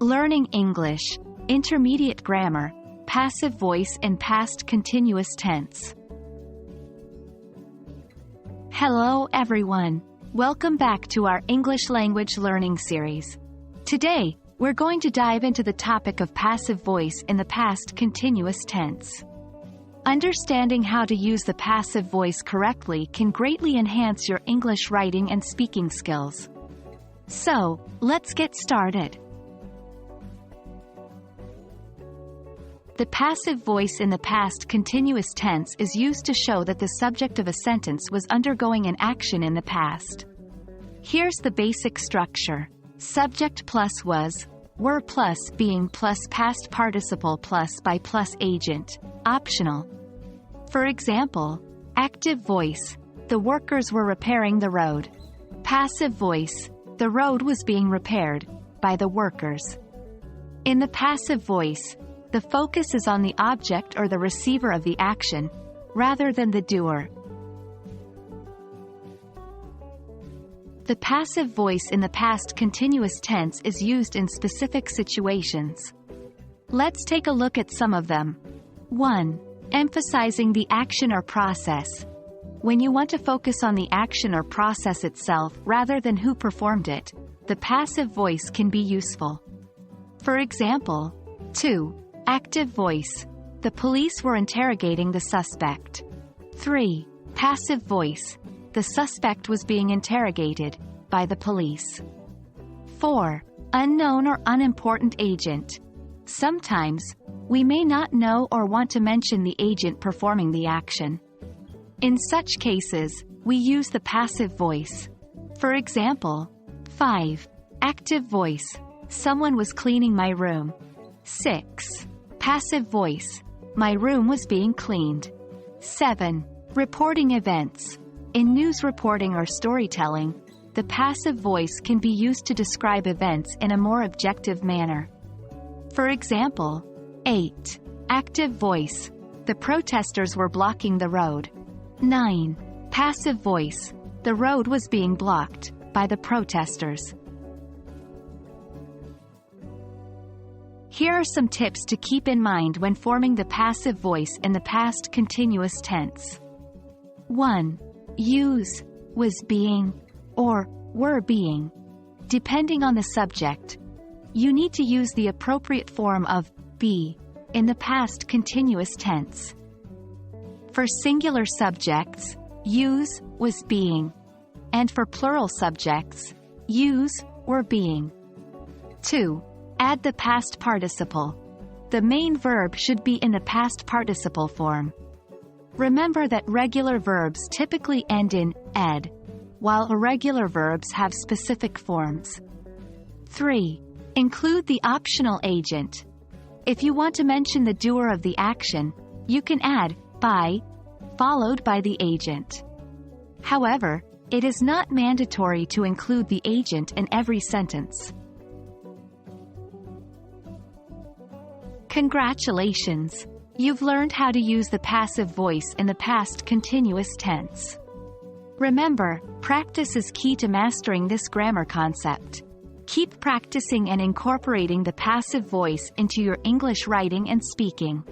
Learning English, Intermediate Grammar, Passive Voice in Past Continuous Tense. Hello everyone. Welcome back to our English language learning series. Today, we're going to dive into the topic of passive voice in the past continuous tense. Understanding how to use the passive voice correctly can greatly enhance your English writing and speaking skills. So, let's get started. The passive voice in the past continuous tense is used to show that the subject of a sentence was undergoing an action in the past. Here's the basic structure. Subject plus was, were plus being plus past participle plus by plus agent, optional. For example, active voice, the workers were repairing the road. Passive voice, the road was being repaired, by the workers. In the passive voice, the focus is on the object or the receiver of the action, rather than the doer. The passive voice in the past continuous tense is used in specific situations. Let's take a look at some of them. 1. Emphasizing the action or process. When you want to focus on the action or process itself rather than who performed it, the passive voice can be useful. For example, 2. Active voice. The police were interrogating the suspect. 3. Passive voice. The suspect was being interrogated, by the police. 4. Unknown or unimportant agent. Sometimes, we may not know or want to mention the agent performing the action. In such cases, we use the passive voice. For example, 5. Active voice. Someone was cleaning my room. 6. Passive voice. My room was being cleaned. 7. Reporting events. In news reporting or storytelling, the passive voice can be used to describe events in a more objective manner. For example, 8. Active voice. The protesters were blocking the road. 9. Passive voice. The road was being blocked, by the protesters. Here are some tips to keep in mind when forming the passive voice in the past continuous tense. 1. Use was being or were being. Depending on the subject, you need to use the appropriate form of be in the past continuous tense. For singular subjects, use was being, and for plural subjects, use were being. 2. Add the past participle. The main verb should be in the past participle form. Remember that regular verbs typically end in -ed, while irregular verbs have specific forms. 3. Include the optional agent. If you want to mention the doer of the action, you can add by, followed by the agent. However, it is not mandatory to include the agent in every sentence. Congratulations! You've learned how to use the passive voice in the past continuous tense. Remember, practice is key to mastering this grammar concept. Keep practicing and incorporating the passive voice into your English writing and speaking.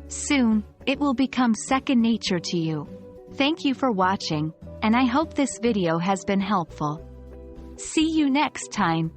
Soon, it will become second nature to you. Thank you for watching, and I hope this video has been helpful. See you next time.